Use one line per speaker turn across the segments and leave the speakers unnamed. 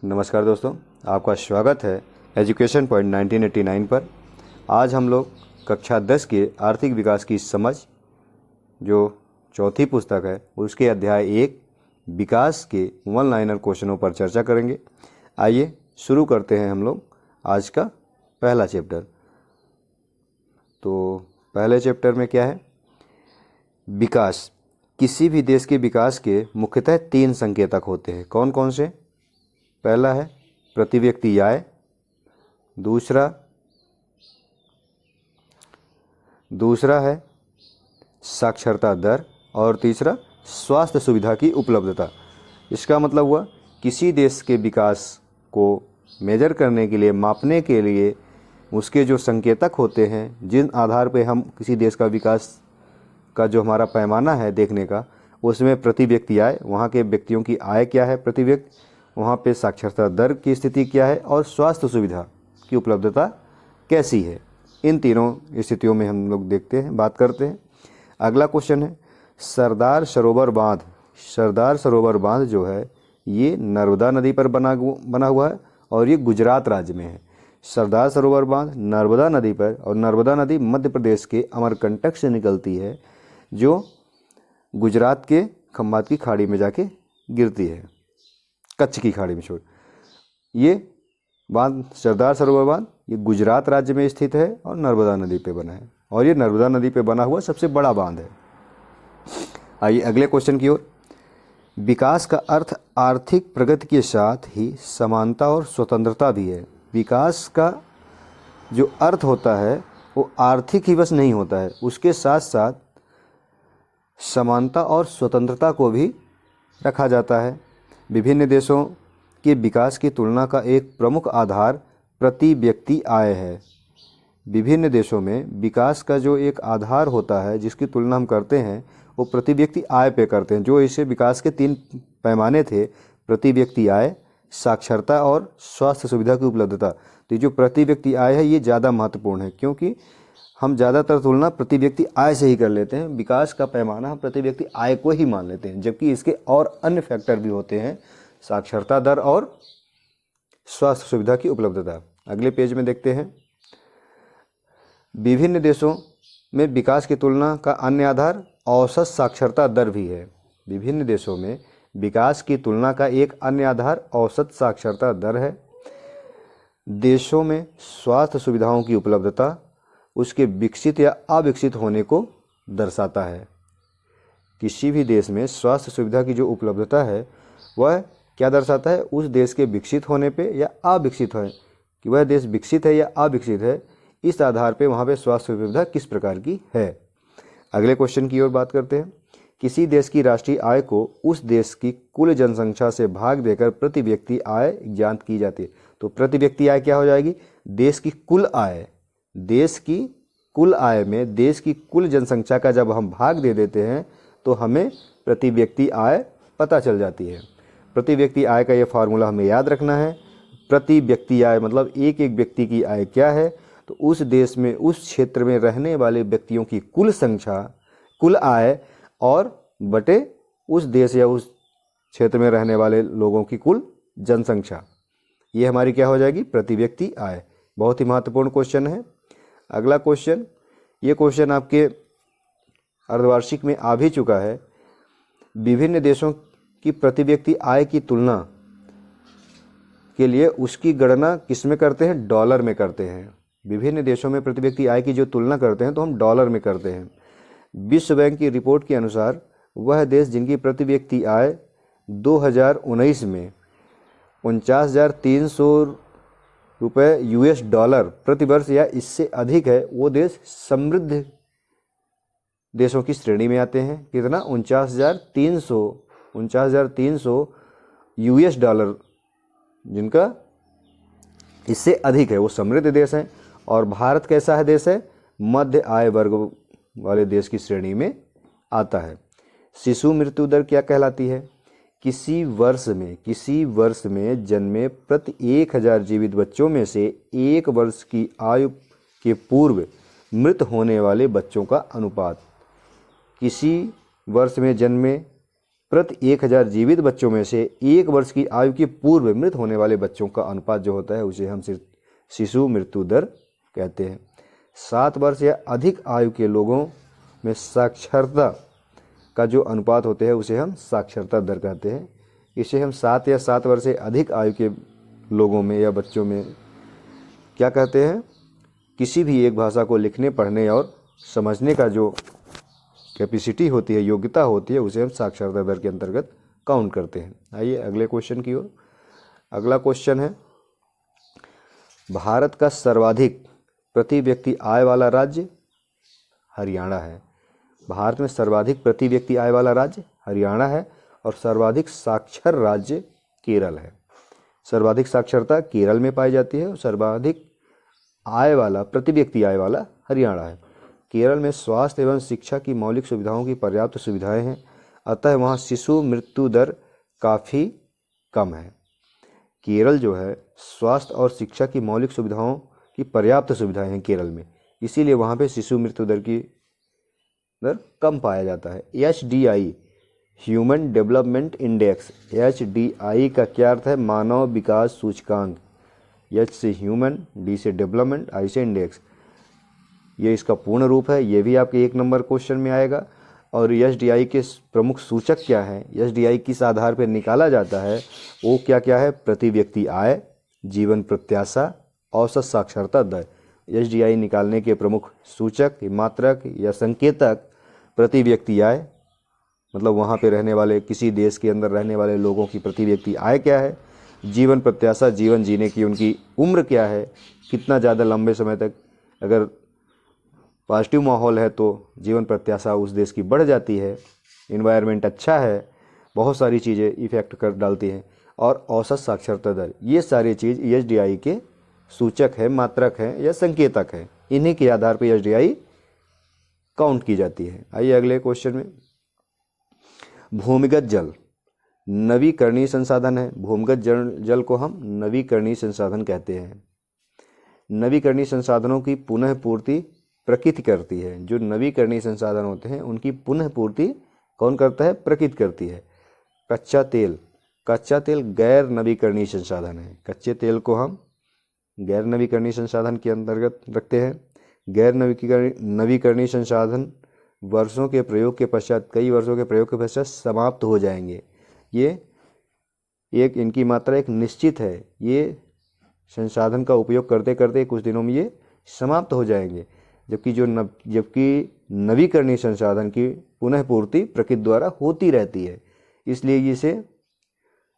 नमस्कार दोस्तों, आपका स्वागत है एजुकेशन पॉइंट 1989 पर। आज हम लोग कक्षा 10 के आर्थिक विकास की समझ जो चौथी पुस्तक है उसके अध्याय 1 विकास के वन लाइनर क्वेश्चनों पर चर्चा करेंगे। आइए शुरू करते हैं हम लोग आज का पहला चैप्टर। तो पहले चैप्टर में क्या है? विकास। किसी भी देश के विकास के मुख्यतः 3 संकेतक होते हैं। कौन कौन से? पहला है प्रति व्यक्ति आय, दूसरा है साक्षरता दर और तीसरा स्वास्थ्य सुविधा की उपलब्धता। इसका मतलब हुआ किसी देश के विकास को मेजर करने के लिए, मापने के लिए उसके जो संकेतक होते हैं, जिन आधार पे हम किसी देश का विकास का जो हमारा पैमाना है देखने का, उसमें प्रति व्यक्ति आय, वहाँ के व्यक्तियों की आय क्या है प्रति व्यक्ति, वहाँ पे साक्षरता दर की स्थिति क्या है और स्वास्थ्य सुविधा की उपलब्धता कैसी है। इन तीनों स्थितियों में हम लोग देखते हैं, बात करते हैं। अगला क्वेश्चन है सरदार सरोवर बांध। सरदार सरोवर बांध जो है ये नर्मदा नदी पर बना हुआ है और ये गुजरात राज्य में है। सरदार सरोवर बांध नर्मदा नदी पर, और नर्मदा नदी मध्य प्रदेश के अमरकंटक से निकलती है जो गुजरात के खंभात की खाड़ी में जाके गिरती है, कच्छ की खाड़ी में। ये बांध, सरदार सरोवर बांध, ये गुजरात राज्य में स्थित है और नर्मदा नदी पे बना है, और ये नर्मदा नदी पे बना हुआ सबसे बड़ा बांध है। आइए अगले क्वेश्चन की ओर। विकास का अर्थ आर्थिक प्रगति के साथ ही समानता और स्वतंत्रता भी है। विकास का जो अर्थ होता है वो आर्थिक ही बस नहीं होता है, उसके साथ साथ समानता और स्वतंत्रता को भी रखा जाता है। विभिन्न देशों के विकास की तुलना का एक प्रमुख आधार प्रति व्यक्ति आय है। विभिन्न देशों में विकास का जो एक आधार होता है जिसकी तुलना हम करते हैं वो प्रति व्यक्ति आय पे करते हैं। जो इसे विकास के 3 पैमाने थे, प्रति व्यक्ति आय, साक्षरता और स्वास्थ्य सुविधा की उपलब्धता। तो जो प्रति व्यक्ति आय है ये ज़्यादा महत्वपूर्ण है, क्योंकि हम ज़्यादातर तुलना प्रति व्यक्ति आय से ही कर लेते हैं। विकास का पैमाना हम प्रति व्यक्ति आय को ही मान लेते हैं, जबकि इसके और अन्य फैक्टर भी होते हैं, साक्षरता दर और स्वास्थ्य सुविधा की उपलब्धता। अगले पेज में देखते हैं। विभिन्न देशों में विकास की तुलना का अन्य आधार औसत साक्षरता दर भी है। विभिन्न देशों में विकास की तुलना का एक अन्य आधार औसत साक्षरता दर है। देशों में स्वास्थ्य सुविधाओं की उपलब्धता उसके विकसित या अविकसित होने को दर्शाता है। किसी भी देश में स्वास्थ्य सुविधा की जो उपलब्धता है वह क्या दर्शाता है? उस देश के विकसित होने पे या अविकसित है, कि वह देश विकसित है या अविकसित है, इस आधार पे वहाँ पे स्वास्थ्य सुविधा किस प्रकार की है। अगले क्वेश्चन की ओर बात करते हैं। किसी देश की राष्ट्रीय आय को उस देश की कुल जनसंख्या से भाग देकर प्रति व्यक्ति आय ज्ञात की जाती है। तो प्रति व्यक्ति आय क्या हो जाएगी? देश की कुल आय। देश की कुल आय में देश की कुल जनसंख्या का जब हम भाग दे देते हैं तो हमें प्रति व्यक्ति आय पता चल जाती है। प्रति व्यक्ति आय का ये फार्मूला हमें याद रखना है। प्रति व्यक्ति आय मतलब एक एक व्यक्ति की आय क्या है, तो उस देश में, उस क्षेत्र में रहने वाले व्यक्तियों की कुल संख्या, कुल आय, और बटे उस देश या उस क्षेत्र में रहने वाले लोगों की कुल जनसंख्या। ये हमारी क्या हो जाएगी? प्रति व्यक्ति आय। बहुत ही महत्वपूर्ण क्वेश्चन है। अगला क्वेश्चन, ये क्वेश्चन आपके अर्धवार्षिक में आ भी चुका है। विभिन्न देशों की प्रति व्यक्ति आय की तुलना के लिए उसकी गणना किस में करते हैं? डॉलर में करते हैं। विभिन्न देशों में प्रति व्यक्ति आय की जो तुलना करते हैं तो हम डॉलर में करते हैं। विश्व बैंक की रिपोर्ट के अनुसार वह देश जिनकी प्रति व्यक्ति आय 2019 में 49,300 रुपये US डॉलर प्रति वर्ष या इससे अधिक है, वो देश समृद्ध देशों की श्रेणी में आते हैं। कितना? 49,300 US डॉलर जिनका इससे अधिक है वो समृद्ध देश हैं। और भारत कैसा है देश है? मध्य आय वर्ग वाले देश की श्रेणी में आता है। शिशु मृत्यु दर क्या कहलाती है? किसी वर्ष में जन्मे प्रति 1000 जीवित बच्चों में से 1 वर्ष की आयु के पूर्व मृत होने वाले बच्चों का अनुपात। किसी वर्ष में जन्मे प्रति 1000 जीवित बच्चों में से 1 वर्ष की आयु के पूर्व मृत होने वाले बच्चों का अनुपात जो होता है उसे हम शिशु मृत्यु दर कहते हैं। 7 वर्ष या अधिक आयु के लोगों में साक्षरता का जो अनुपात होते हैं उसे हम साक्षरता दर कहते हैं। इसे हम 7 या 7 वर्ष से अधिक आयु के लोगों में या बच्चों में क्या कहते हैं, किसी भी एक भाषा को लिखने, पढ़ने और समझने का जो कैपेसिटी होती है, योग्यता होती है, उसे हम साक्षरता दर के अंतर्गत काउंट करते हैं। आइए अगले क्वेश्चन की ओर। अगला क्वेश्चन है, भारत का सर्वाधिक प्रति व्यक्ति आय वाला राज्य हरियाणा है। भारत में सर्वाधिक प्रति व्यक्ति आय वाला राज्य हरियाणा है और सर्वाधिक साक्षर राज्य केरल है। सर्वाधिक साक्षरता केरल में पाई जाती है और सर्वाधिक आय वाला, प्रति व्यक्ति आय वाला हरियाणा है। केरल में स्वास्थ्य एवं शिक्षा की मौलिक सुविधाओं की पर्याप्त सुविधाएं हैं, अतः वहाँ शिशु मृत्यु दर काफ़ी कम है। केरल जो है, स्वास्थ्य और शिक्षा की मौलिक सुविधाओं की पर्याप्त सुविधाएं हैं केरल में, इसीलिए वहाँ पे शिशु मृत्यु दर की दर कम पाया जाता है। HDI human development index, HDI का क्या अर्थ है? मानव विकास सूचकांक। H से ह्यूमन, D से डेवलपमेंट, I से इंडेक्स, ये इसका पूर्ण रूप है। ये भी आपके 1 नंबर क्वेश्चन में आएगा। और HDI के प्रमुख सूचक क्या हैं, HDI किस आधार पर निकाला जाता है, वो क्या क्या है? प्रति व्यक्ति आय, जीवन प्रत्याशा, औसत साक्षरता दर। HDI निकालने के प्रमुख सूचक, मात्रक या संकेतक प्रति व्यक्ति आय, मतलब वहाँ पे रहने वाले, किसी देश के अंदर रहने वाले लोगों की प्रति व्यक्ति आय क्या है। जीवन प्रत्याशा, जीवन जीने की उनकी उम्र क्या है, कितना ज़्यादा लंबे समय तक, अगर पॉजिटिव माहौल है तो जीवन प्रत्याशा उस देश की बढ़ जाती है, इन्वायरमेंट अच्छा है, बहुत सारी चीज़ें इफ़ेक्ट कर डालती हैं। और औसत साक्षरता दर, ये सारी चीज़ HDI के सूचक है, मात्रक है या संकेतक है। इन्हीं के आधार पर HDI काउंट की जाती है। आइए अगले क्वेश्चन में। भूमिगत जल नवीकरणीय संसाधन है। भूमिगत जल को हम नवीकरणीय संसाधन कहते हैं। नवीकरणीय संसाधनों की पुनः पूर्ति प्रकृति करती है। जो नवीकरणीय संसाधन होते हैं उनकी पुनः पूर्ति कौन करता है? प्रकृति करती है। कच्चा तेल, कच्चा तेल गैर नवीकरणीय संसाधन है। कच्चे तेल को हम गैर नवीकरणीय संसाधन के अंतर्गत रखते हैं। गैर नवीकरणीय संसाधन वर्षों के प्रयोग के पश्चात, कई वर्षों के प्रयोग के पश्चात समाप्त हो जाएंगे। ये एक इनकी मात्रा एक निश्चित है, ये संसाधन का उपयोग करते करते कुछ दिनों में ये समाप्त हो जाएंगे। जबकि नवीकरणीय संसाधन की पुनः पूर्ति प्रकृति द्वारा होती रहती है, इसलिए इसे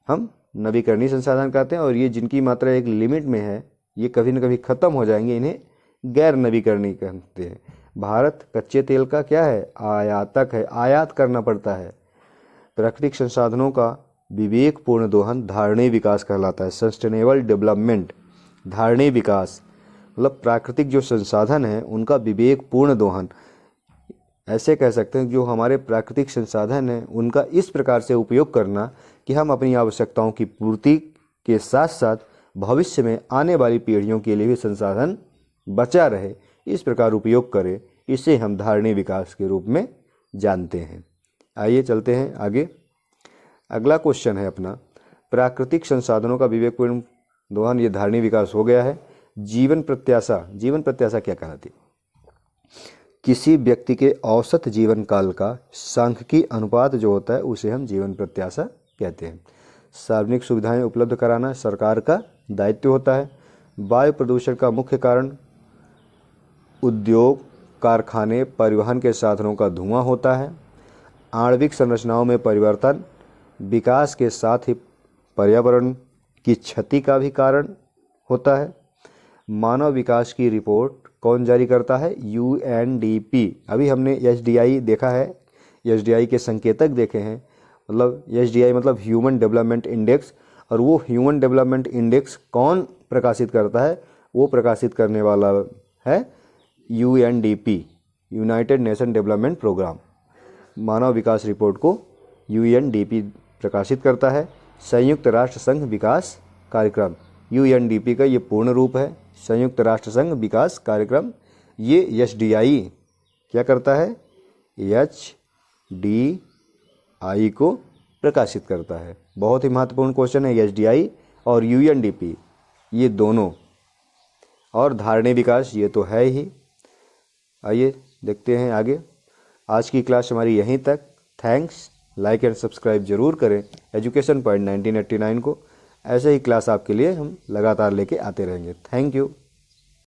हम नवीकरणीय संसाधन कहते हैं। और ये जिनकी मात्रा एक लिमिट में है, ये कभी न कभी ख़त्म हो जाएंगे, इन्हें गैर नवीकरणीय कहते हैं। भारत कच्चे तेल का क्या है? आयातक है, आयात करना पड़ता है। प्राकृतिक संसाधनों का विवेकपूर्ण दोहन धारणीय विकास कहलाता है। सस्टेनेबल डेवलपमेंट, धारणीय विकास मतलब प्राकृतिक जो संसाधन हैं उनका विवेकपूर्ण दोहन, ऐसे कह सकते हैं। जो हमारे प्राकृतिक संसाधन हैं उनका इस प्रकार से उपयोग करना कि हम अपनी आवश्यकताओं की पूर्ति के साथ साथ भविष्य में आने वाली पीढ़ियों के लिए भी संसाधन बचा रहे, इस प्रकार उपयोग करें, इसे हम धारणीय विकास के रूप में जानते हैं। आइए चलते हैं आगे। अगला क्वेश्चन है अपना, प्राकृतिक संसाधनों का विवेकपूर्ण दोहन, ये धारणीय विकास हो गया है। जीवन प्रत्याशा, जीवन प्रत्याशा क्या कहलाती है? किसी व्यक्ति के औसत जीवन काल का सांख्यिकीय अनुपात जो होता है उसे हम जीवन प्रत्याशा कहते हैं। सार्वजनिक सुविधाएं उपलब्ध कराना सरकार का दायित्व होता है। वायु प्रदूषण का मुख्य कारण उद्योग, कारखाने, परिवहन के साधनों का धुआं होता है। आणविक संरचनाओं में परिवर्तन विकास के साथ ही पर्यावरण की क्षति का भी कारण होता है। मानव विकास की रिपोर्ट कौन जारी करता है? UNDP। अभी हमने HDI देखा है, HDI के संकेतक देखे हैं। मतलब HDI मतलब ह्यूमन डेवलपमेंट इंडेक्स, और वो ह्यूमन डेवलपमेंट इंडेक्स कौन प्रकाशित करता है? वो प्रकाशित करने वाला है UNDP, united nation development programme. मानव विकास रिपोर्ट को UNDP प्रकाशित करता है। संयुक्त राष्ट्र संघ विकास कार्यक्रम, UNDP का ये पूर्ण रूप है, संयुक्त राष्ट्र संघ विकास कार्यक्रम। ये HDI क्या करता है? HDI को प्रकाशित करता है। बहुत ही महत्वपूर्ण क्वेश्चन है एसडीआई और यूएनडीपी, ये दोनों, और धारणीय विकास ये तो है ही। आइए देखते हैं आगे। आज की क्लास हमारी यहीं तक। थैंक्स। लाइक एंड सब्सक्राइब जरूर करें एजुकेशन पॉइंट 1989 को। ऐसे ही क्लास आपके लिए हम लगातार लेके आते रहेंगे। Thank you.